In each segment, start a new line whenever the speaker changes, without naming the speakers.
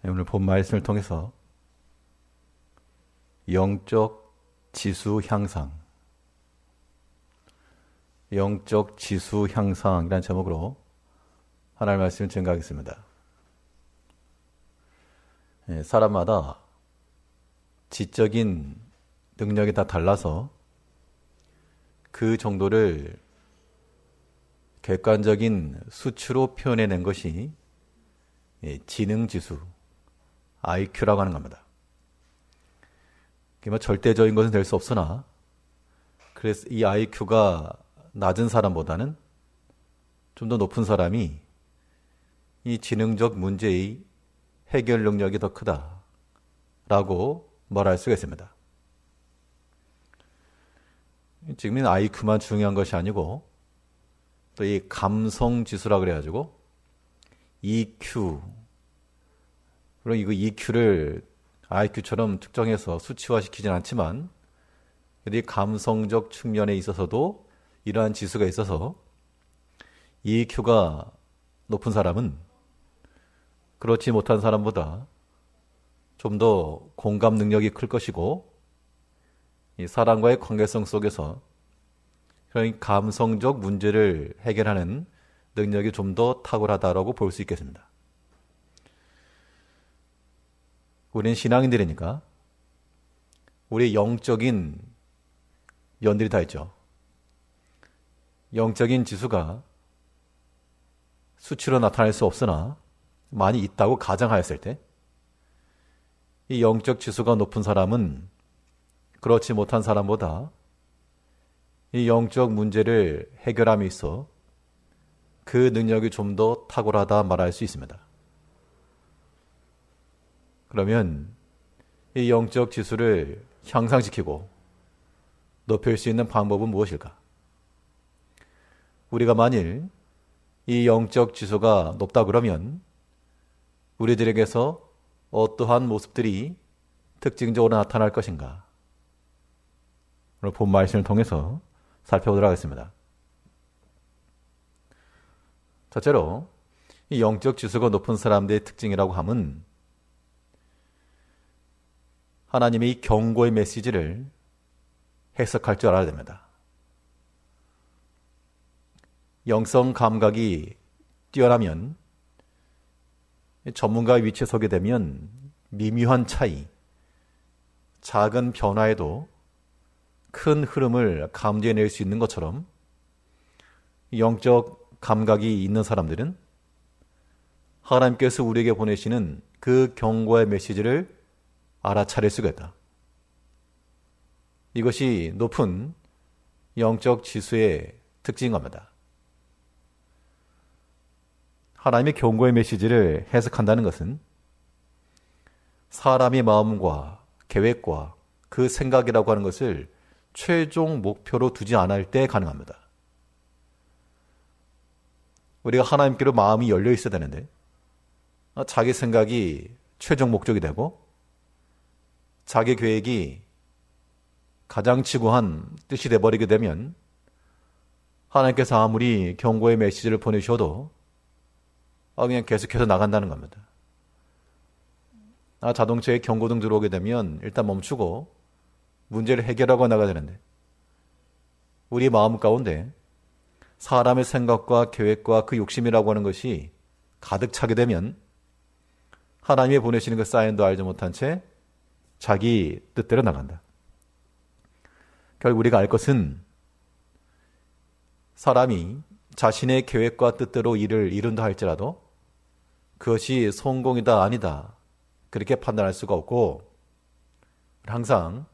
오늘 본 말씀을 통해서 영적 지수 향상, 영적 지수 향상이라는 제목으로 하나님의 말씀을 증거하겠습니다. 사람마다 지적인 능력이 다 달라서 그 정도를 객관적인 수치로 표현해낸 것이 지능지수, IQ라고 하는 겁니다. 절대적인 것은 될 수 없으나, 그래서 이 IQ가 낮은 사람보다는 좀 더 높은 사람이 이 지능적 문제의 해결 능력이 더 크다라고 말할 수가 있습니다. 지금은 IQ만 중요한 것이 아니고 또 이 감성지수라 그래가지고 EQ, 물론 이거 EQ를 IQ처럼 특정해서 수치화시키진 않지만 이 감성적 측면에 있어서도 이러한 지수가 있어서 EQ가 높은 사람은 그렇지 못한 사람보다 좀 더 공감 능력이 클 것이고, 이 사람과의 관계성 속에서 그런 감성적 문제를 해결하는 능력이 좀 더 탁월하다라고 볼 수 있겠습니다. 우리는 신앙인들이니까 우리 영적인 면들이 다 있죠. 영적인 지수가 수치로 나타날 수 없으나 많이 있다고 가정하였을 때, 이 영적 지수가 높은 사람은 그렇지 못한 사람보다 이 영적 문제를 해결함에 있어 그 능력이 좀 더 탁월하다 말할 수 있습니다. 그러면 이 영적 지수를 향상시키고 높일 수 있는 방법은 무엇일까? 우리가 만일 이 영적 지수가 높다 그러면 우리들에게서 어떠한 모습들이 특징적으로 나타날 것인가? 오늘 본 말씀을 통해서 살펴보도록 하겠습니다. 첫째로 이 영적 지수가 높은 사람들의 특징이라고 하면 하나님의 경고의 메시지를 해석할 줄 알아야 됩니다. 영성 감각이 뛰어나면, 전문가의 위치에 서게 되면 미묘한 차이, 작은 변화에도 큰 흐름을 감지해낼 수 있는 것처럼 영적 감각이 있는 사람들은 하나님께서 우리에게 보내시는 그 경고의 메시지를 알아차릴 수가 있다. 이것이 높은 영적 지수의 특징인 겁니다. 하나님의 경고의 메시지를 해석한다는 것은 사람의 마음과 계획과 그 생각이라고 하는 것을 최종 목표로 두지 않을 때 가능합니다. 우리가 하나님께로 마음이 열려 있어야 되는데 자기 생각이 최종 목적이 되고 자기 계획이 가장 지구한 뜻이 되어버리게 되면 하나님께서 아무리 경고의 메시지를 보내셔도 그냥 계속해서 나간다는 겁니다. 자동차에 경고등 들어오게 되면 일단 멈추고 문제를 해결하고 나가야 되는데, 우리 마음 가운데 사람의 생각과 계획과 그 욕심이라고 하는 것이 가득 차게 되면 하나님이 보내시는 그 사인도 알지 못한 채 자기 뜻대로 나간다. 결국 우리가 알 것은 사람이 자신의 계획과 뜻대로 일을 이룬다 할지라도 그것이 성공이다 아니다 그렇게 판단할 수가 없고, 항상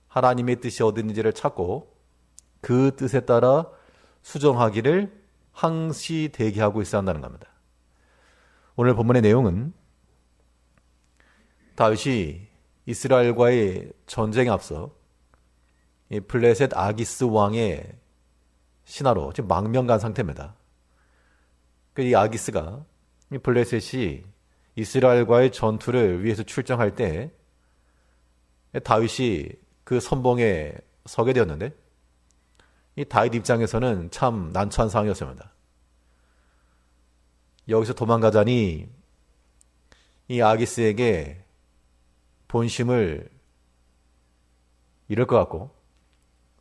하나님의 뜻이 어딘지를 찾고 그 뜻에 따라 수정하기를 항시 대기하고 있어야 한다는 겁니다. 오늘 본문의 내용은 다윗이 이스라엘과의 전쟁에 앞서 이 블레셋 아기스 왕의 신하로 지금 망명간 상태입니다. 이 아기스가, 이 블레셋이 이스라엘과의 전투를 위해서 출정할 때 다윗이 그 선봉에 서게 되었는데, 이 다윗 입장에서는 참 난처한 상황이었습니다. 여기서 도망가자니 이 아기스에게 본심을 잃을 것 같고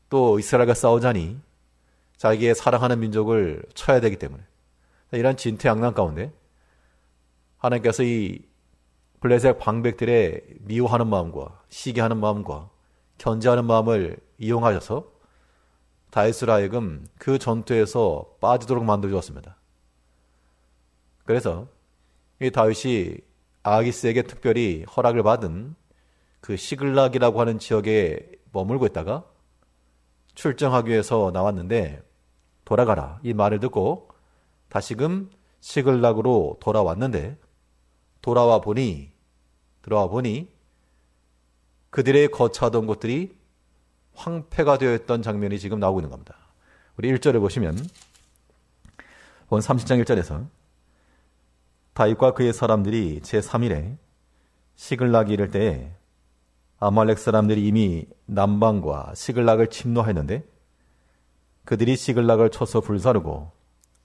또 이스라엘과 싸우자니 자기의 사랑하는 민족을 쳐야 되기 때문에 이런 진퇴양난 가운데 하나님께서 이 블레셋 방백들의 미워하는 마음과 시기하는 마음과 견제하는 마음을 이용하셔서 다윗으로 하여금 그 전투에서 빠지도록 만들어주었습니다. 그래서 이 다윗이 아기스에게 특별히 허락을 받은 그 시글락이라고 하는 지역에 머물고 있다가 출정하기 위해서 나왔는데 돌아가라 이 말을 듣고 다시금 시글락으로 돌아왔는데 들어와 보니 그들의 거처하던 곳들이 황폐가 되어 있던 장면이 지금 나오고 있는 겁니다. 우리 1절을 보시면 본 30장 1절에서 다윗과 그의 사람들이 제3일에 시글락이 이를 때에 아말렉 사람들이 이미 남방과 시글락을 침노했는데 그들이 시글락을 쳐서 불사르고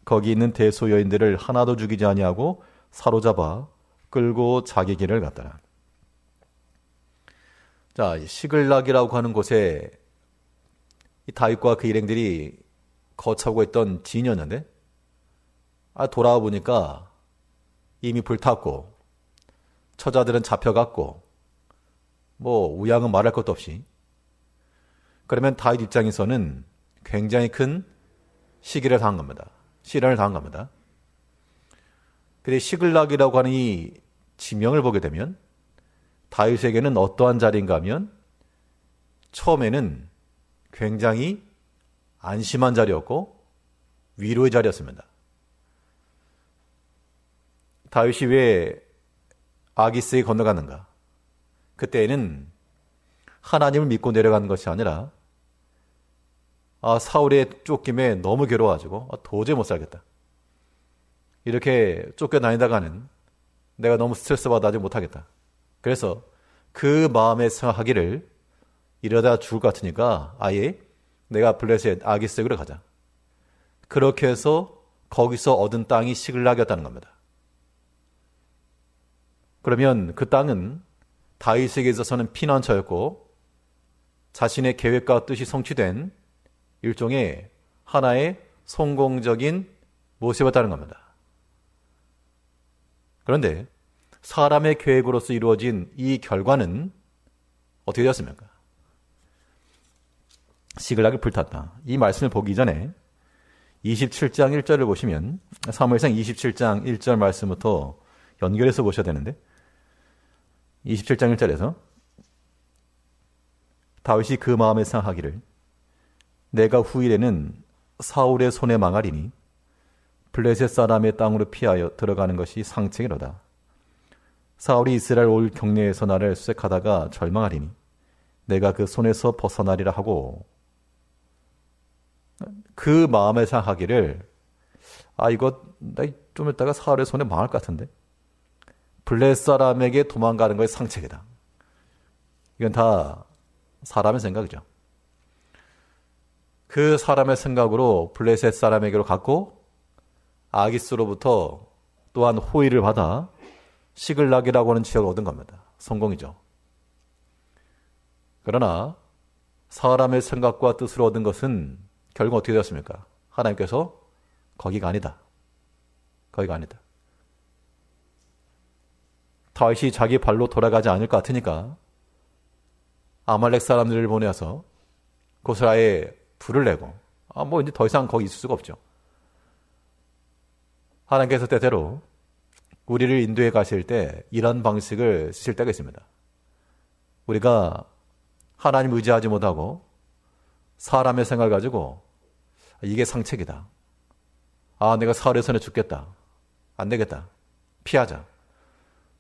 거기 있는 대소 여인들을 하나도 죽이지 아니하고 사로잡아 끌고 자기 길을 갔더라. 자, 시글락이라고 하는 곳에 이 다윗과 그 일행들이 거처하고 있던 지인이었는데 돌아와 보니까 이미 불탔고 처자들은 잡혀갔고 우양은 말할 것도 없이 그러면 다윗 입장에서는 굉장히 큰 시기를 당한 겁니다. 시련을 당한 겁니다. 근데 시글락이라고 하는 이 지명을 보게 되면 다윗에게는 어떠한 자리인가 하면 처음에는 굉장히 안심한 자리였고 위로의 자리였습니다. 다윗이 왜 아기스에 건너갔는가? 그때에는 하나님을 믿고 내려가는 것이 아니라 사울의 쫓김에 너무 괴로워가지고 도저히 못 살겠다. 이렇게 쫓겨다니다가는 내가 너무 스트레스 받아하지 못하겠다. 그래서 그 마음에 생각하기를 이러다 죽을 것 같으니까 아예 내가 블레셋 아기스에로 가자. 그렇게 해서 거기서 얻은 땅이 시글락이었다는 겁니다. 그러면 그 땅은 다윗에게 있어서는 피난처였고 자신의 계획과 뜻이 성취된 일종의 하나의 성공적인 모습이었다는 겁니다. 그런데 사람의 계획으로서 이루어진 이 결과는 어떻게 되었습니까? 시글락이 불탔다. 이 말씀을 보기 전에 27장 1절을 보시면 사무엘상 27장 1절 말씀부터 연결해서 보셔야 되는데 27장 1절에서 다윗이 그 마음에 생각하기를 내가 후일에는 사울의 손에 망하리니 블레셋 사람의 땅으로 피하여 들어가는 것이 상책이로다. 사울이 이스라엘 올 경내에서 나를 수색하다가 절망하리니 내가 그 손에서 벗어나리라 하고 그 마음에 생각하기를 이거 나 좀 있다가 사울의 손에 망할 것 같은데 블레셋 사람에게 도망가는 것이 상책이다. 이건 다 사람의 생각이죠. 그 사람의 생각으로 블레셋 사람에게로 갔고 아기스로부터 또한 호의를 받아 시글락이라고 하는 지역을 얻은 겁니다. 성공이죠. 그러나 사람의 생각과 뜻으로 얻은 것은 결국 어떻게 되었습니까? 하나님께서 거기가 아니다. 거기가 아니다. 다윗이 자기 발로 돌아가지 않을 것 같으니까 아말렉 사람들을 보내서 그곳을 아예 불을 내고 이제 더 이상 거기 있을 수가 없죠. 하나님께서 때때로 우리를 인도해 가실 때 이런 방식을 쓰실 때가 있습니다. 우리가 하나님 의지하지 못하고 사람의 생각을 가지고 이게 상책이다. 내가 사울의 손에 죽겠다. 안 되겠다. 피하자.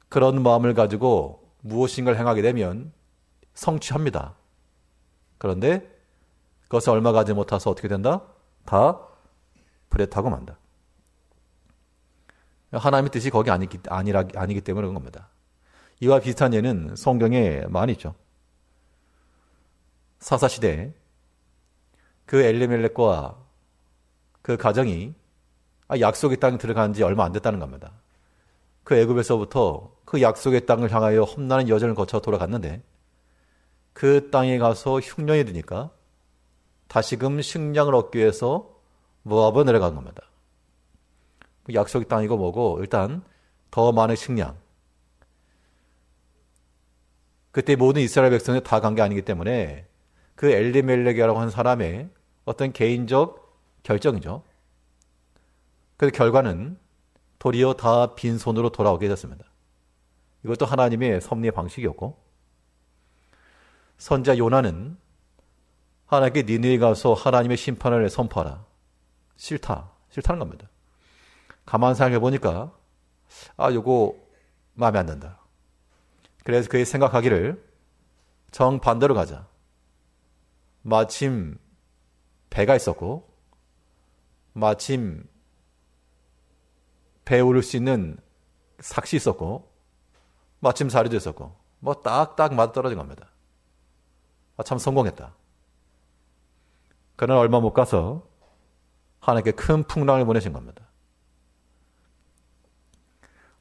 그런 마음을 가지고 무엇인가를 행하게 되면 성취합니다. 그런데 그것을 얼마 가지 못해서 어떻게 된다? 다 불에 타고 만다. 하나님의 뜻이 거기 아니기 때문에 그런 겁니다. 이와 비슷한 예는 성경에 많이 있죠. 사사시대에 그 엘리멜렉과 그 가정이 약속의 땅에 들어간 지 얼마 안 됐다는 겁니다. 그 애굽에서부터 그 약속의 땅을 향하여 험난한 여정을 거쳐 돌아갔는데 그 땅에 가서 흉년이 드니까 다시금 식량을 얻기 위해서 모압으로 내려간 겁니다. 약속의 땅이고 뭐고 일단 더 많은 식량. 그때 모든 이스라엘 백성이 다 간 게 아니기 때문에 그 엘리멜렉이라고 하는 사람의 어떤 개인적 결정이죠. 그 결과는 도리어 다 빈손으로 돌아오게 됐습니다. 이것도 하나님의 섭리의 방식이었고 선지자 요나는 하나님께 니느웨에 가서 하나님의 심판을 선포하라. 싫다는 겁니다. 가만 생각해 보니까 요거 마음에 안 든다. 그래서 그의 생각하기를 정반대로 가자. 마침 배가 있었고 마침 배에 오를 수 있는 삭시 있었고 마침 자리도 있었고 딱딱 맞아떨어진 겁니다. 참 성공했다. 그러나 얼마 못 가서 하나님께 큰 풍랑을 보내신 겁니다.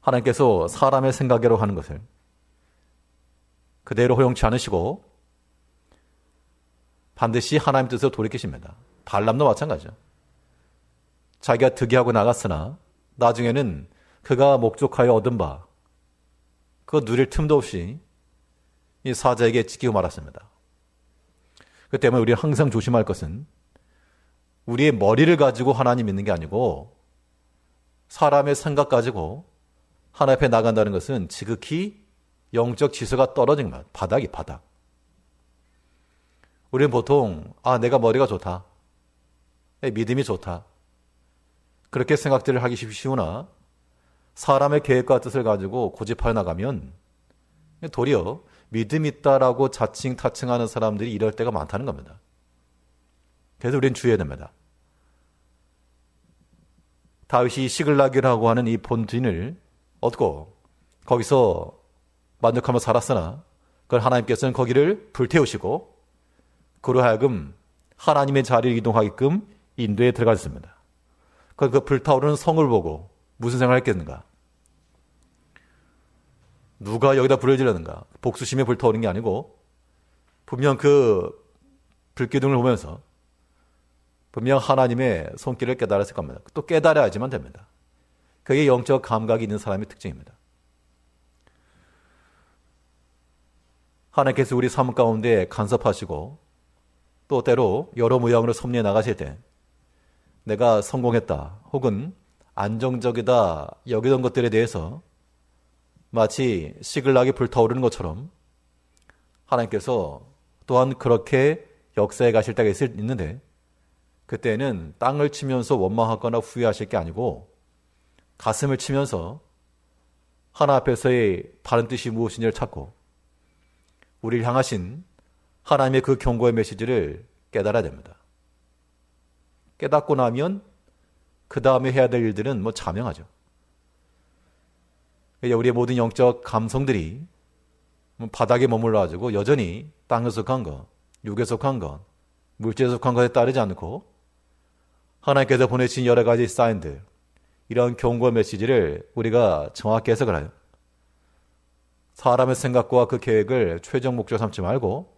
하나님께서 사람의 생각대로 하는 것을 그대로 허용치 않으시고 반드시 하나님 뜻으로 돌이키십니다. 발람도 마찬가지죠. 자기가 득이하고 나갔으나 나중에는 그가 목족하여 얻은 바 그거 누릴 틈도 없이 이 사자에게 찢기고 말았습니다. 그 때문에 우리가 항상 조심할 것은 우리의 머리를 가지고 하나님 믿는 게 아니고 사람의 생각 가지고 하나님 앞에 나간다는 것은 지극히 영적 지수가 떨어진 것, 바닥이 바닥. 우리는 보통 내가 머리가 좋다, 믿음이 좋다 그렇게 생각들을 하기 쉬우나 사람의 계획과 뜻을 가지고 고집하여 나가면 도리어 믿음 있다라고 자칭 타칭하는 사람들이 이럴 때가 많다는 겁니다. 그래서 우리는 주의해야 됩니다. 다윗이 시글락이라고 하는 이 본진을 얻고 거기서 만족하며 살았으나 그걸 하나님께서는 거기를 불태우시고 그로 하여금 하나님의 자리를 이동하게끔 인도에 들어갔습니다. 그 불타오르는 성을 보고 무슨 생각을 했겠는가? 누가 여기다 불을 지르는가? 복수심에 불타오르는 게 아니고 분명 그 불기둥을 보면서 분명 하나님의 손길을 깨달았을 겁니다. 또 깨달아야지만 됩니다. 그게 영적 감각이 있는 사람의 특징입니다. 하나님께서 우리 삶 가운데 간섭하시고 또 때로 여러 모양으로 섭리해 나가실 때 내가 성공했다 혹은 안정적이다 여기던 것들에 대해서 마치 시글락이 불타오르는 것처럼 하나님께서 또한 그렇게 역사에 가실 때가 있는데 그때는 땅을 치면서 원망하거나 후회하실 게 아니고 가슴을 치면서 하나 앞에서의 바른 뜻이 무엇인지를 찾고 우리를 향하신 하나님의 그 경고의 메시지를 깨달아야 됩니다. 깨닫고 나면 그 다음에 해야 될 일들은 자명하죠. 우리의 모든 영적 감성들이 바닥에 머물러가지고 여전히 땅에 속한 것, 육에 속한 것, 물질에 속한 것에 따르지 않고 하나님께서 보내신 여러 가지 사인들, 이런 경고 메시지를 우리가 정확히 해석을 해요. 사람의 생각과 그 계획을 최종 목적 삼지 말고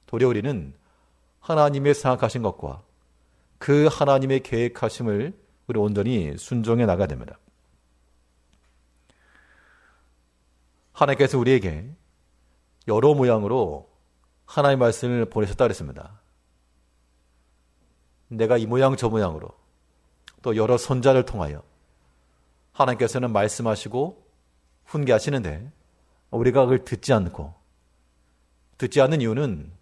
도리어 우리는 하나님의 생각하신 것과 그 하나님의 계획하심을 우리 온전히 순종해 나가야 됩니다. 하나님께서 우리에게 여러 모양으로 하나님의 말씀을 보내셨다 그랬습니다. 내가 이 모양 저 모양으로 또 여러 선자를 통하여 하나님께서는 말씀하시고 훈계하시는데 우리가 그걸 듣지 않는 이유는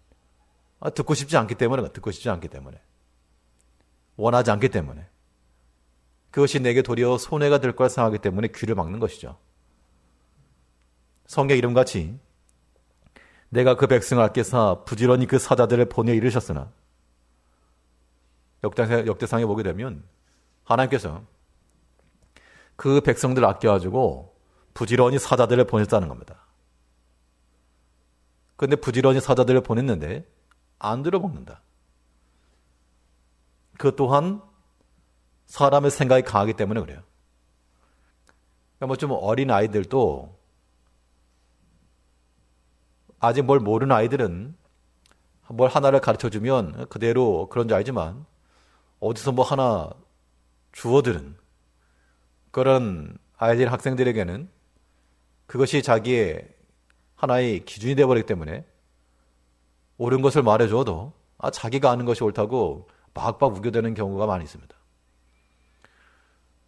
듣고 싶지 않기 때문에 원하지 않기 때문에 그것이 내게 도리어 손해가 될 거라 생각하기 때문에 귀를 막는 것이죠. 성경 이름같이 내가 그 백성을 아껴서 부지런히 그 사자들을 보내 이르셨으나 역대상에 보게 되면 하나님께서 그 백성들을 아껴가지고 부지런히 사자들을 보냈다는 겁니다. 그런데 부지런히 사자들을 보냈는데 안 들어먹는다. 그 또한 사람의 생각이 강하기 때문에 그래요. 뭐 좀 어린 아이들도 아직 뭘 모르는 아이들은 뭘 하나를 가르쳐주면 그대로 그런 줄 알지만 어디서 뭐 하나 주워들은 그런 아이들 학생들에게는 그것이 자기의 하나의 기준이 되어버리기 때문에 옳은 것을 말해줘도 자기가 아는 것이 옳다고 막박 우겨대는 경우가 많이 있습니다.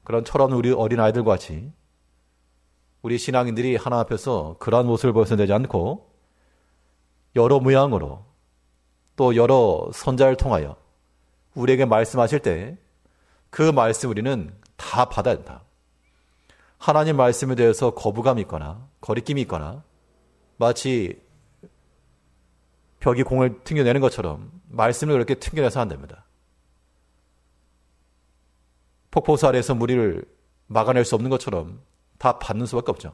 그런 철없는 우리 어린 아이들과 같이 우리 신앙인들이 하나 앞에서 그러한 모습을 보여서는 되지 않고 여러 모양으로 또 여러 선자를 통하여 우리에게 말씀하실 때 그 말씀 우리는 다 받아야 된다. 하나님 말씀에 대해서 거부감이 있거나 거리낌이 있거나 마치 벽이 공을 튕겨내는 것처럼 말씀을 그렇게 튕겨내서 안 됩니다. 폭포수 아래에서 물을 막아낼 수 없는 것처럼 다 받는 수밖에 없죠.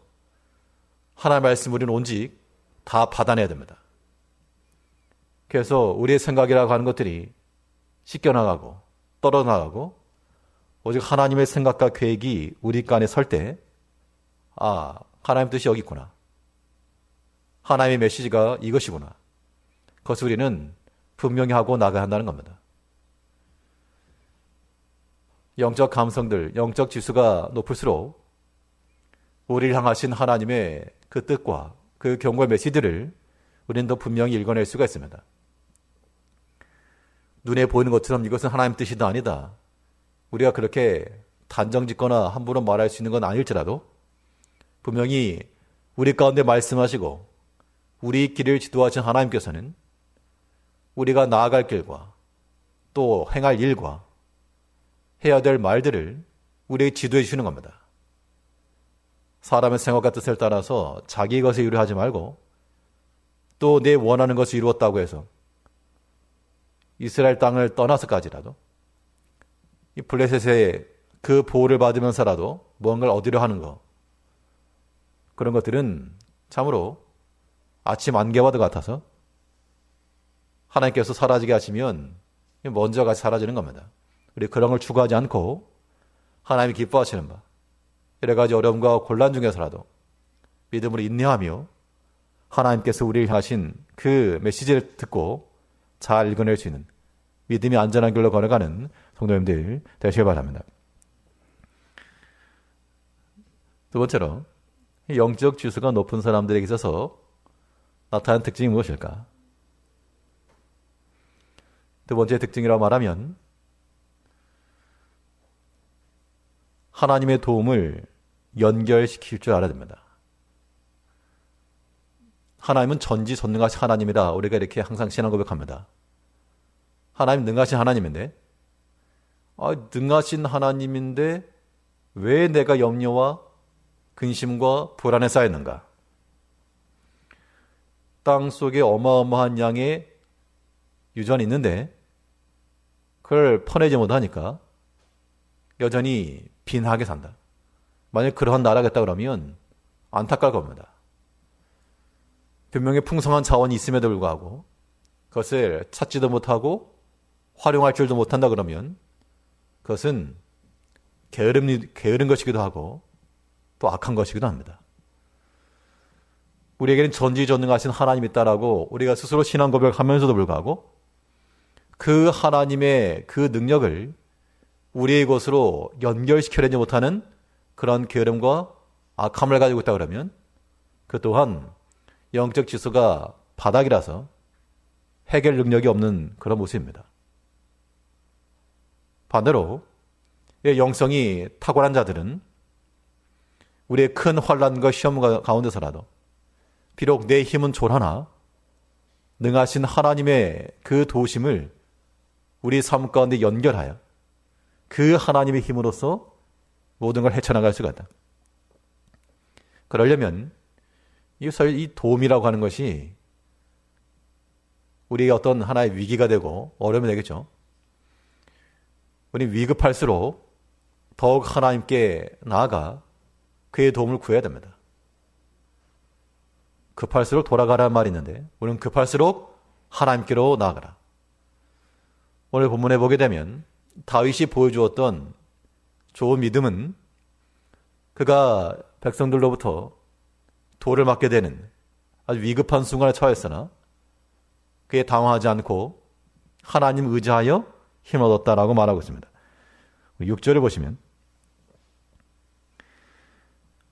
하나님 말씀 우리는 온직 다 받아내야 됩니다. 그래서 우리의 생각이라고 하는 것들이 씻겨나가고 떨어나가고 오직 하나님의 생각과 계획이 우리 안에 설 때 하나님 뜻이 여기 있구나. 하나님의 메시지가 이것이구나. 그것을 우리는 분명히 하고 나가야 한다는 겁니다. 영적 감성들, 영적 지수가 높을수록 우리를 향하신 하나님의 그 뜻과 그 경고의 메시지를 우리는 더 분명히 읽어낼 수가 있습니다. 눈에 보이는 것처럼 이것은 하나님 뜻이다 아니다. 우리가 그렇게 단정짓거나 함부로 말할 수 있는 건 아닐지라도 분명히 우리 가운데 말씀하시고 우리 길을 지도하신 하나님께서는 우리가 나아갈 길과 또 행할 일과 해야 될 말들을 우리에게 지도해 주시는 겁니다. 사람의 생각과 뜻을 따라서 자기 것을 이루하지 말고 또 내 원하는 것을 이루었다고 해서 이스라엘 땅을 떠나서까지라도 이 블레셋의 그 보호를 받으면서라도 무언가를 얻으려 하는 것, 그런 것들은 참으로 아침 안개와도 같아서 하나님께서 사라지게 하시면 먼저 같이 사라지는 겁니다. 우리 그런 걸 추구하지 않고 하나님이 기뻐하시는 바 여러 가지 어려움과 곤란 중에서라도 믿음으로 인내하며 하나님께서 우리를 하신 그 메시지를 듣고 잘 읽어낼 수 있는 믿음이 안전한 길로 걸어가는 성도님들 되시길 바랍니다. 두 번째로 영적 지수가 높은 사람들에게 있어서 나타나는 특징이 무엇일까? 두 번째 특징이라고 말하면 하나님의 도움을 연결시킬 줄 알아야 됩니다. 하나님은 전지전능하신 하나님이다. 우리가 이렇게 항상 신앙 고백합니다. 하나님 능하신 하나님인데 능하신 하나님인데 왜 내가 염려와 근심과 불안에 쌓였는가? 땅 속에 어마어마한 양의 유전이 있는데 그걸 퍼내지 못하니까 여전히 빈하게 산다. 만약 그러한 나라가 있다 그러면 안타까울 겁니다. 분명히 풍성한 자원이 있음에도 불구하고 그것을 찾지도 못하고 활용할 줄도 못한다 그러면 그것은 게으른 것이기도 하고 또 악한 것이기도 합니다. 우리에게는 전지전능하신 하나님이 있다라고 우리가 스스로 신앙 고백하면서도 불구하고 그 하나님의 그 능력을 우리의 것으로 연결시켜내지 못하는 그런 게으름과 악함을 가지고 있다 그러면 그 또한 영적 지수가 바닥이라서 해결 능력이 없는 그런 모습입니다. 반대로 영성이 탁월한 자들은 우리의 큰 환난과 시험 가운데서라도 비록 내 힘은 졸하나 능하신 하나님의 그 도우심을 우리 삶 가운데 연결하여 그 하나님의 힘으로서 모든 걸 헤쳐나갈 수가 있다. 그러려면 이 도움이라고 하는 것이 우리의 어떤 하나의 위기가 되고 어려움이 되겠죠. 우리 위급할수록 더욱 하나님께 나아가 그의 도움을 구해야 됩니다. 급할수록 돌아가라는 말이 있는데 우리는 급할수록 하나님께로 나아가라. 오늘 본문에 보게 되면 다윗이 보여주었던 좋은 믿음은 그가 백성들로부터 돌을 맞게 되는 아주 위급한 순간에 처했으나 그에 당황하지 않고 하나님 의지하여 힘을 얻었다라고 말하고 있습니다. 6절을 보시면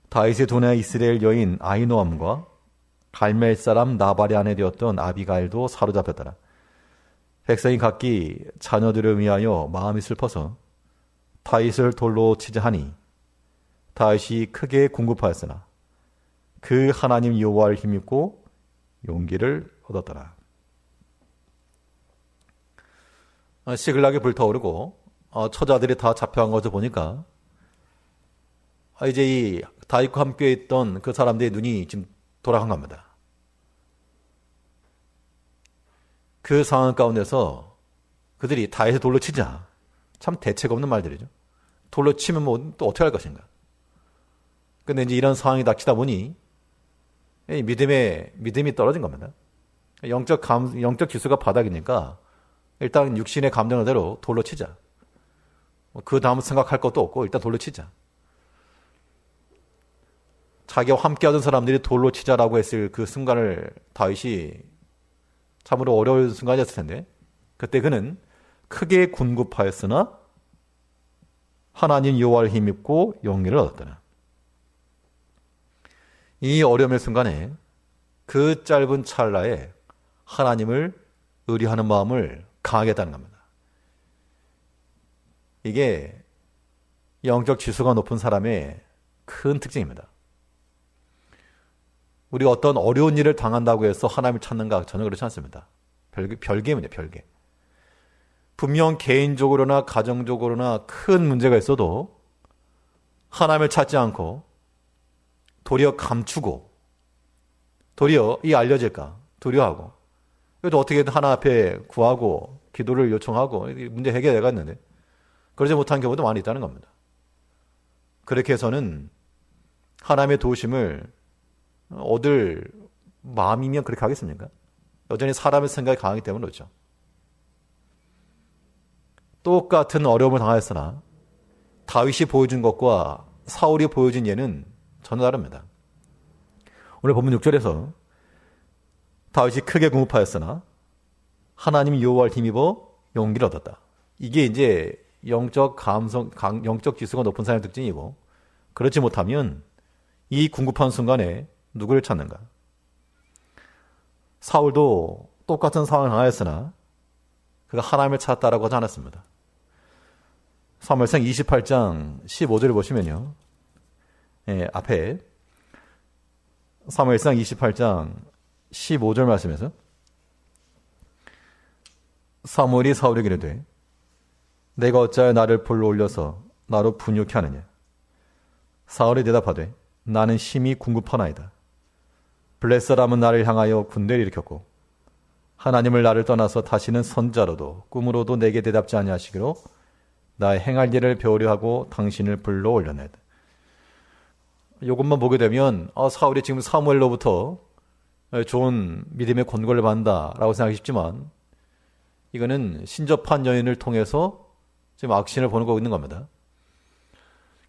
다윗의 두뇌 이스라엘 여인 아히노암과 갈멜 사람 나발의 아내 되었던 아비가일도 사로잡혔더라. 백성이 각기 자녀들을 위하여 마음이 슬퍼서 다윗을 돌로 치자 하니 다윗이 크게 궁급하였으나 그 하나님 여호와를 힘입고 용기를 얻었더라. 시글락이 불타오르고 처자들이 다 잡혀간 것을 보니까 이제 이 다윗과 함께 있던 그 사람들의 눈이 지금 돌아간 겁니다. 그 상황 가운데서 그들이 다윗을 돌로 치자. 참 대책 없는 말들이죠. 돌로 치면 뭐 또 어떻게 할 것인가. 근데 이제 이런 상황이 닥치다 보니 믿음이 떨어진 겁니다. 영적 지수가 바닥이니까 일단 육신의 감정대로 돌로 치자. 그 다음 생각할 것도 없고 일단 돌로 치자. 자기와 함께하던 사람들이 돌로 치자라고 했을 그 순간을 다윗이 참으로 어려운 순간이었을 텐데 그때 그는 크게 군급하였으나 하나님 여호와를 힘입고 용기를 얻었더라. 이 어려움의 순간에 그 짧은 찰나에 하나님을 의뢰하는 마음을 강하게 했다는 겁니다. 이게 영적 지수가 높은 사람의 큰 특징입니다. 우리가 어떤 어려운 일을 당한다고 해서 하나님을 찾는가? 전혀 그렇지 않습니다. 별개입니다. 별개. 분명 개인적으로나 가정적으로나 큰 문제가 있어도 하나님을 찾지 않고 도리어 감추고 도리어 이 알려질까 두려워하고 그래도 어떻게든 하나 앞에 구하고 기도를 요청하고 문제 해결해갔는데 그러지 못한 경우도 많이 있다는 겁니다. 그렇게 해서는 하나님의 도우심을 얻을 마음이면 그렇게 하겠습니까? 여전히 사람의 생각이 강하기 때문에 그렇죠. 똑같은 어려움을 당하였으나 다윗이 보여준 것과 사울이 보여준 예는 전혀 다릅니다. 오늘 본문 6절에서 다윗이 크게 궁급하였으나 하나님 여호와를 힘입어 용기를 얻었다. 이게 이제 영적 지수가 높은 사람의 특징이고 그렇지 못하면 이 궁급한 순간에 누구를 찾는가? 사울도 똑같은 상황을 당하였으나 그가 하나님을 찾았다라고 하지 않았습니다. 사무엘상 28장 15절을 보시면요. 앞에 사무엘상 28장 15절 말씀에서 사무엘이 사울에게 이르되 내가 어찌하여 나를 불러 올려서 나로 분유케 하느냐. 사울이 대답하되 나는 심히 궁급하나이다. 블레 사람은 나를 향하여 군대를 일으켰고 하나님을 나를 떠나서 다시는 선자로도 꿈으로도 내게 대답지 아니하시기로 나의 행할 일을 배우려 하고 당신을 불러 올려내다. 이것만 보게 되면 사울이 지금 사무엘로부터 좋은 믿음의 권고를 받는다라고 생각하기 쉽지만 이거는 신접한 여인을 통해서 지금 악신을 보는 거고 있는 겁니다.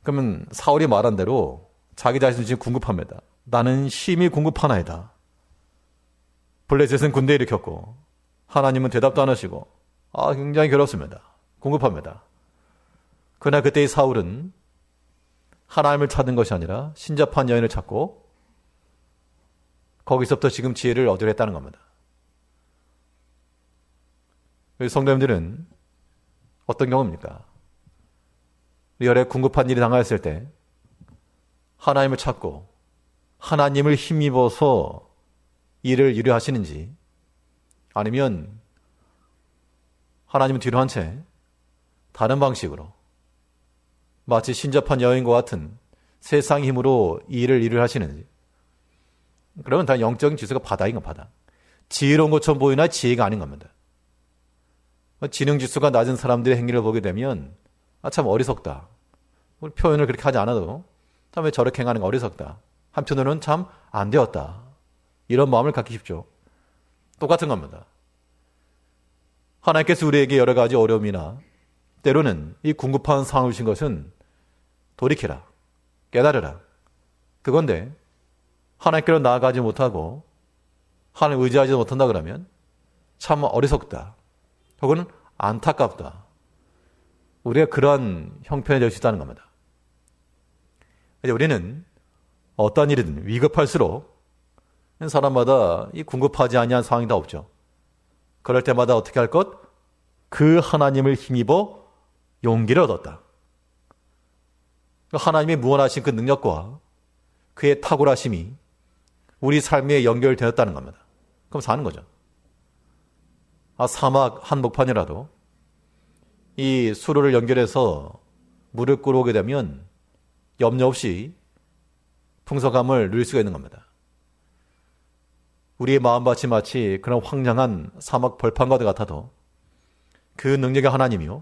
그러면 사울이 말한 대로 자기 자신은 지금 궁급합니다. 나는 심히 궁급하나이다. 블레셋은 군대 일으켰고 하나님은 대답도 안 하시고 굉장히 괴롭습니다. 궁급합니다. 그러나 그때의 사울은 하나님을 찾는 것이 아니라 신접한 여인을 찾고 거기서부터 지금 지혜를 얻으려 했다는 겁니다. 성도님들은 어떤 경우입니까? 리얼에 궁급한 일이 당하였을 때 하나님을 찾고 하나님을 힘입어서 일을 이루하시는지 아니면 하나님은 뒤로 한 채 다른 방식으로 마치 신접한 여인과 같은 세상 힘으로 일을 이루하시는지 그러면 다 영적인 지수가 바닥인 건 바닥. 지혜로운 것처럼 보이나 지혜가 아닌 겁니다. 지능 지수가 낮은 사람들의 행위를 보게 되면 참 어리석다. 우리 표현을 그렇게 하지 않아도 참 왜 저렇게 행하는 거 어리석다. 한편으로는 참 안 되었다. 이런 마음을 갖기 쉽죠. 똑같은 겁니다. 하나님께서 우리에게 여러 가지 어려움이나 때로는 이 궁급한 상황을 주신 것은 돌이켜라. 깨달으라. 그건데 하나님께로 나아가지 못하고 하나님 의지하지 못한다 그러면 참 어리석다. 혹은 안타깝다. 우리가 그러한 형편이 될 수 있다는 겁니다. 이제 우리는 어떤 일이든 위급할수록 사람마다 이 궁급하지 아니한 상황이 다 없죠. 그럴 때마다 어떻게 할 것? 그 하나님을 힘입어 용기를 얻었다. 하나님의 무한하신 그 능력과 그의 탁월하심이 우리 삶에 연결되었다는 겁니다. 그럼 사는 거죠. 사막 한복판이라도 이 수로를 연결해서 물을 끌어오게 되면 염려 없이 풍성함을 누릴 수가 있는 겁니다. 우리의 마음밭이 마치 그런 황량한 사막 벌판과 같아도 그 능력의 하나님이요,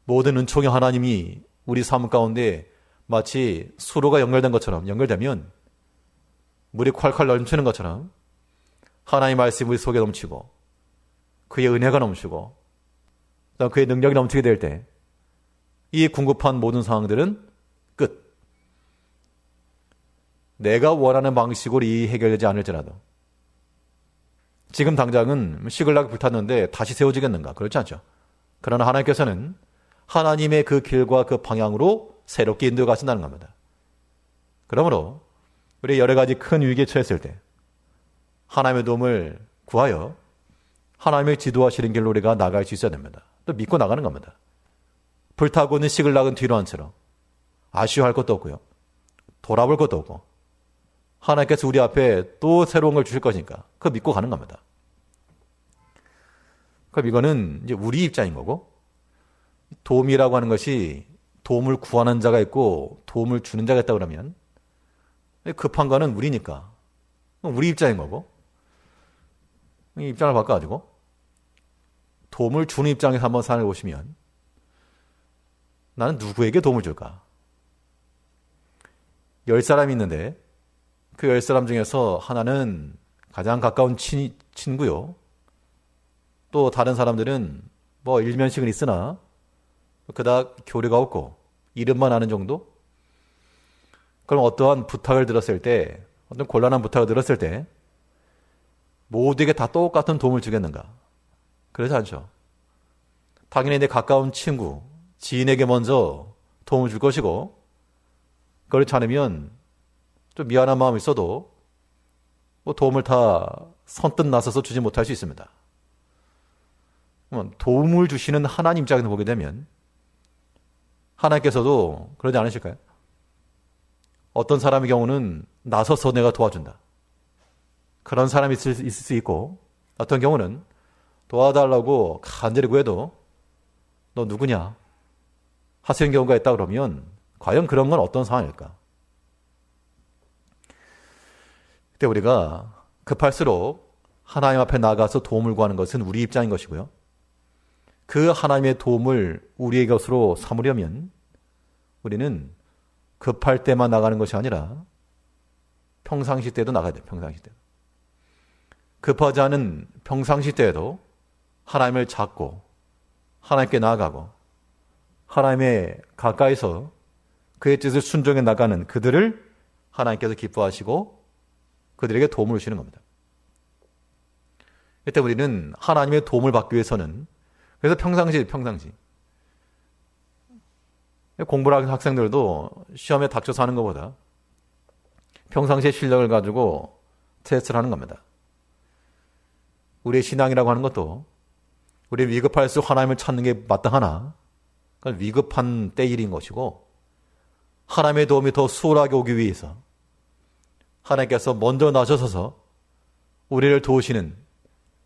모든 은총의 하나님이 우리 삶 가운데 마치 수로가 연결된 것처럼 연결되면 물이 콸콸 넘치는 것처럼 하나님의 말씀이 우리 속에 넘치고 그의 은혜가 넘치고 그의 능력이 넘치게 될 때 이 궁급한 모든 상황들은 끝. 내가 원하는 방식으로 이 해결되지 않을지라도 지금 당장은 시글락이 불탔는데 다시 세워지겠는가? 그렇지 않죠. 그러나 하나님께서는 하나님의 그 길과 그 방향으로 새롭게 인도해 가신다는 겁니다. 그러므로 우리 여러 가지 큰 위기에 처했을 때 하나님의 도움을 구하여 하나님의 지도하시는 길로 우리가 나갈 수 있어야 됩니다. 또 믿고 나가는 겁니다. 불타고 있는 시글락은 뒤로 한 채로 아쉬워할 것도 없고요. 돌아볼 것도 없고 하나님께서 우리 앞에 또 새로운 걸 주실 것이니까 그거 믿고 가는 겁니다. 그럼 이거는 이제 우리 입장인 거고, 도움이라고 하는 것이 도움을 구하는 자가 있고 도움을 주는 자가 있다고 그러면 급한 거는 우리니까 우리 입장인 거고, 이 입장을 바꿔가지고 도움을 주는 입장에서 한번 생각해 보시면 나는 누구에게 도움을 줄까? 10사람이 있는데 그 10사람 중에서 하나는 가장 가까운 친구요. 또 다른 사람들은 뭐 일면식은 있으나 그닥 교류가 없고 이름만 아는 정도? 그럼 어떠한 부탁을 들었을 때, 어떤 곤란한 부탁을 들었을 때 모두에게 다 똑같은 도움을 주겠는가? 그렇지 않죠. 당연히 내 가까운 친구, 지인에게 먼저 도움을 줄 것이고, 그렇지 않으면 좀 미안한 마음이 있어도 뭐 도움을 다 선뜻 나서서 주지 못할 수 있습니다. 도움을 주시는 하나님 입장에서 보게 되면 하나님께서도 그러지 않으실까요? 어떤 사람의 경우는 나서서 내가 도와준다. 그런 사람이 있을 수 있고, 어떤 경우는 도와달라고 간절히 구해도 너 누구냐? 하시는 경우가 있다 그러면 과연 그런 건 어떤 상황일까? 그때 우리가 급할수록 하나님 앞에 나가서 도움을 구하는 것은 우리 입장인 것이고요. 그 하나님의 도움을 우리의 것으로 삼으려면 우리는 급할 때만 나가는 것이 아니라 평상시 때도 나가야 돼요. 평상시 때. 급하지 않은 평상시 때에도 하나님을 찾고 하나님께 나아가고 하나님의 가까이서 그의 뜻을 순종해 나가는 그들을 하나님께서 기뻐하시고 그들에게 도움을 주시는 겁니다. 이때 우리는 하나님의 도움을 받기 위해서는, 그래서 평상시 공부를 하는 학생들도 시험에 닥쳐서 하는 것보다 평상시의 실력을 가지고 테스트를 하는 겁니다. 우리의 신앙이라고 하는 것도 우리 위급할수록 하나님을 찾는 게 마땅하나 그건 위급한 때일인 것이고, 하나님의 도움이 더 수월하게 오기 위해서 하나님께서 먼저 나서셔서 우리를 도우시는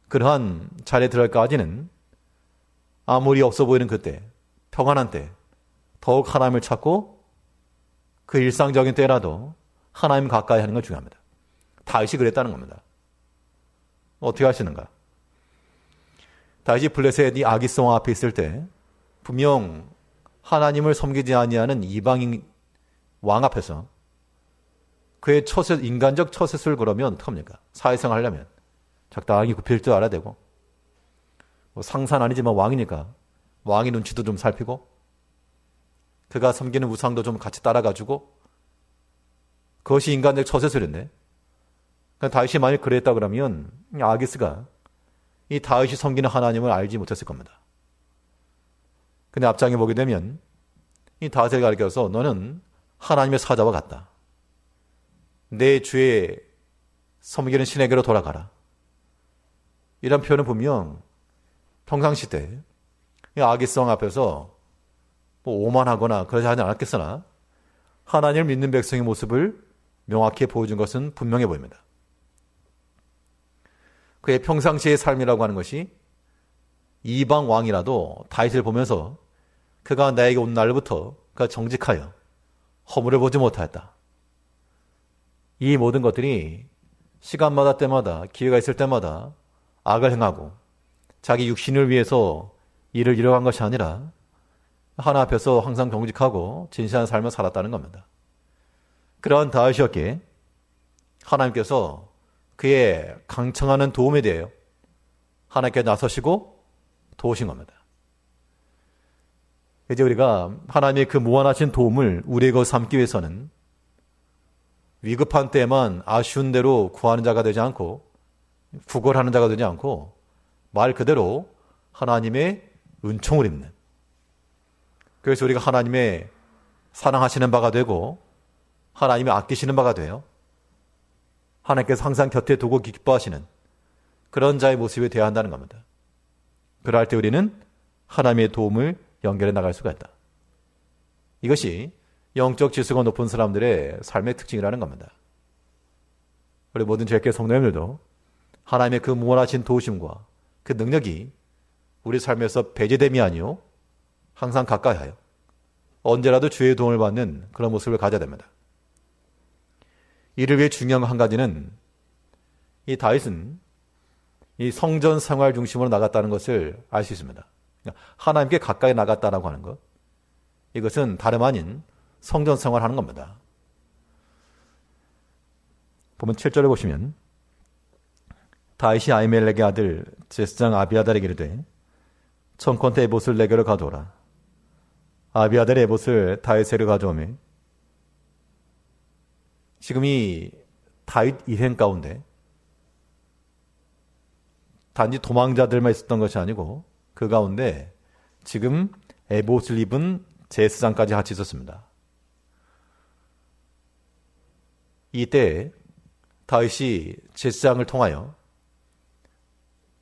그러한 자리에 들어갈까지는 아무리 없어 보이는 그때, 평안한 때 더욱 하나님을 찾고 그 일상적인 때라도 하나님 가까이 하는 건 중요합니다. 다윗이 그랬다는 겁니다. 어떻게 하시는가? 다윗이 블레셋이 아기성 앞에 있을 때 분명 하나님을 섬기지 아니하는 이방인 왕 앞에서 그의 인간적 처세술 그러면 어떡합니까? 사회생활 하려면 적당히 굽힐 줄 알아야 되고, 뭐 상사는 아니지만 왕이니까 왕의 눈치도 좀 살피고 그가 섬기는 우상도 좀 같이 따라가지고 그것이 인간적 처세술인데, 그러니까 다윗이 만약 그랬다 그러면 아기스가 이 다윗이 섬기는 하나님을 알지 못했을 겁니다. 근데 앞장에 보게 되면 이 다윗을 가리켜서 너는 하나님의 사자와 같다. 내 주의 섬기는 신에게로 돌아가라. 이런 표현은 분명 평상시 때 아기성 앞에서 뭐 오만하거나 그러지 않았겠으나 하나님을 믿는 백성의 모습을 명확히 보여준 것은 분명해 보입니다. 그의 평상시의 삶이라고 하는 것이 이방 왕이라도 다윗을 보면서 그가 나에게 온 날부터 그가 정직하여 허물을 보지 못하였다. 이 모든 것들이 시간마다 때마다 기회가 있을 때마다 악을 행하고 자기 육신을 위해서 일을 이뤄간 것이 아니라 하나 앞에서 항상 정직하고 진실한 삶을 살았다는 겁니다. 그러한 다윗이었기에 하나님께서 그의 강청하는 도움에 대하여 하나님께 나서시고 도우신 겁니다. 이제 우리가 하나님의 그 무한하신 도움을 우리의 것 삼기 위해서는 위급한 때만 아쉬운 대로 구하는 자가 되지 않고 구걸하는 자가 되지 않고 말 그대로 하나님의 은총을 입는, 그래서 우리가 하나님의 사랑하시는 바가 되고 하나님의 아끼시는 바가 되어 하나님께서 항상 곁에 두고 기뻐하시는 그런 자의 모습에 대해야 한다는 겁니다. 그럴 때 우리는 하나님의 도움을 연결해 나갈 수가 있다. 이것이 영적 지수가 높은 사람들의 삶의 특징이라는 겁니다. 우리 모든 제게 성도님들도 하나님의 그 무한하신 도우심과 그 능력이 우리 삶에서 배제됨이 아니요 항상 가까이 하여 언제라도 주의 도움을 받는 그런 모습을 가져야 됩니다. 이를 위해 중요한 한 가지는 이 다윗은 이 성전 생활 중심으로 나갔다는 것을 알 수 있습니다. 하나님께 가까이 나갔다라고 하는 것, 이것은 다름 아닌 성전 생활하는 겁니다. 보면 7절을 보시면 다윗이 아히멜렉의 아들 제스장 아비아달에게 이르되 청컨대 에봇을 내게로 가져오라. 아비아달의 에봇을 다윗에게 가져오매 지금 이 다윗 일행 가운데 단지 도망자들만 있었던 것이 아니고 그 가운데 지금 에봇을 입은 제스장까지 같이 있었습니다. 이때 다윗이 제스장을 통하여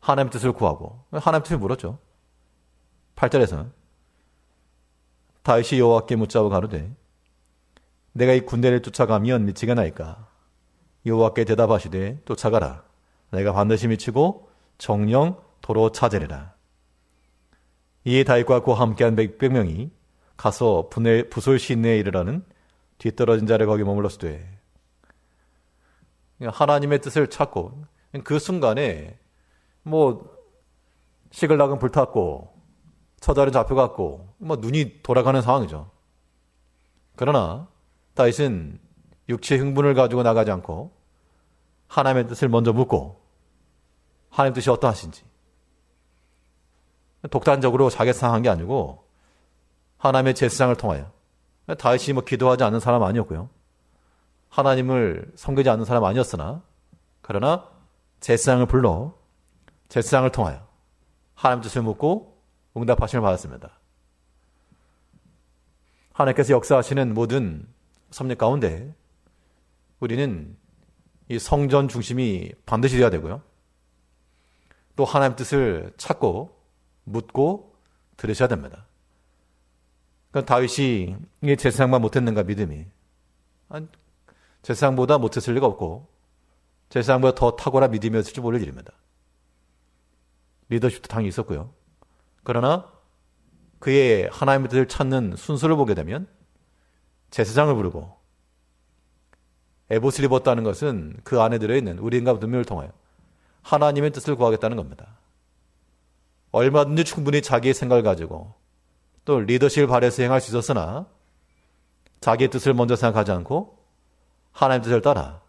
하나님 뜻을 구하고 하나님 뜻을 물었죠. 8절에서 다윗이 여호와께 묻자고 가로되 내가 이 군대를 쫓아가면 미치겠나이까. 여호와께 대답하시되 쫓아가라. 내가 반드시 미치고 정령 도로 찾으리라. 이에 다윗과 그와 함께한 600명이 가서 부솔 시내에 이르라는 뒤떨어진 자를 거기 머물렀으되, 하나님의 뜻을 찾고 그 순간에 뭐 시글락은 불탔고 처자는 잡혀갔고 뭐 눈이 돌아가는 상황이죠. 그러나 다윗은 육체의 흥분을 가지고 나가지 않고 하나님의 뜻을 먼저 묻고 하나님의 뜻이 어떠하신지 독단적으로 자기 상한 게 아니고 하나님의 제사장을 통하여, 다윗이 뭐 기도하지 않는 사람 아니었고요, 하나님을 섬기지 않는 사람 아니었으나 그러나 제사장을 불러 제사장을 통하여 하나님 뜻을 묻고 응답하심을 받았습니다. 하나님께서 역사하시는 모든 섭리 가운데 우리는 이 성전 중심이 반드시 되어야 되고요, 또 하나님 뜻을 찾고 묻고 들으셔야 됩니다. 그러니까 다윗이 이 제사장만 못했는가 믿음이, 제사장보다 못했을 리가 없고 제사장보다 더 탁월한 믿음이었을지 모를 일입니다. 리더십도 당연히 있었고요. 그러나 그의 하나님의 뜻을 찾는 순서를 보게 되면 제사장을 부르고 에봇을 입었다는 것은 그 안에 들어있는 우리인과 눈물을 통하여 하나님의 뜻을 구하겠다는 겁니다. 얼마든지 충분히 자기의 생각을 가지고 또 리더십을 발휘해서 행할 수 있었으나 자기의 뜻을 먼저 생각하지 않고 하나님의 뜻을 따라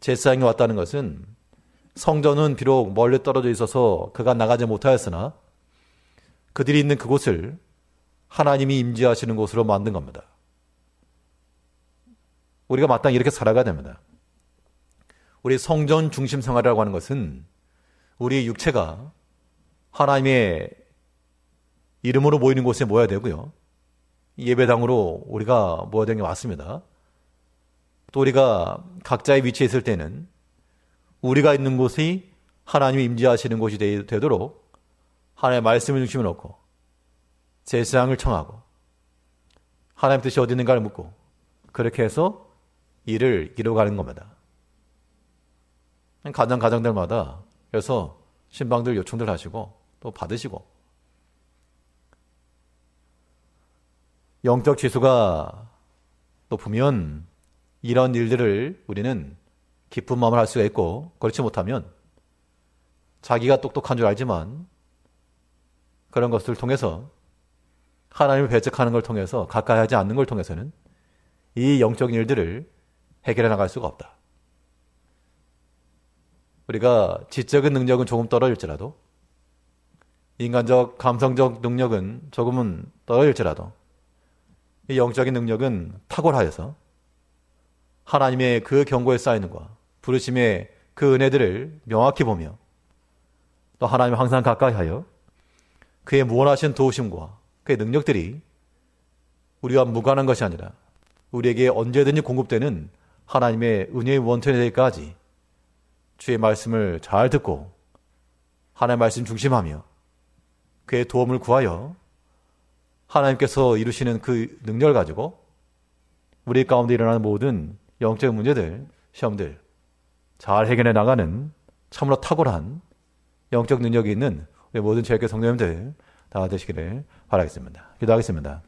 제사장이 왔다는 것은 성전은 비록 멀리 떨어져 있어서 그가 나가지 못하였으나 그들이 있는 그곳을 하나님이 임재하시는 곳으로 만든 겁니다. 우리가 마땅히 이렇게 살아가야 됩니다. 우리 성전 중심 생활이라고 하는 것은 우리 육체가 하나님의 이름으로 모이는 곳에 모여야 되고요. 예배당으로 우리가 모여야 되는 게 맞습니다. 또 우리가 각자의 위치에 있을 때는 우리가 있는 곳이 하나님이 임재하시는 곳이 되도록 하나님의 말씀을 중심에 놓고 제사장을 청하고 하나님 뜻이 어디 있는가를 묻고 그렇게 해서 일을 이루어가는 겁니다. 가정들마다 그래서 신방들 요청들 하시고 또 받으시고 영적 지수가 높으면 이런 일들을 우리는 기쁜 마음을 할 수가 있고 그렇지 못하면 자기가 똑똑한 줄 알지만 그런 것들을 통해서 하나님을 배척하는 걸 통해서 가까이 하지 않는 걸 통해서는 이 영적인 일들을 해결해 나갈 수가 없다. 우리가 지적인 능력은 조금 떨어질지라도 인간적, 감성적 능력은 조금은 떨어질지라도 이 영적인 능력은 탁월하여서 하나님의 그 경고에 쌓이는 것과 부르심의 그 은혜들을 명확히 보며 또 하나님을 항상 가까이 하여 그의 무한하신 도우심과 그의 능력들이 우리와 무관한 것이 아니라 우리에게 언제든지 공급되는 하나님의 은혜의 원천이 되기까지 주의 말씀을 잘 듣고 하나님의 말씀 중심하며 그의 도움을 구하여 하나님께서 이루시는 그 능력을 가지고 우리 가운데 일어나는 모든 영적 문제들, 시험들 잘 해결해 나가는 참으로 탁월한 영적 능력이 있는 우리 모든 죄악의 성도님들 다 되시기를 바라겠습니다. 기도하겠습니다.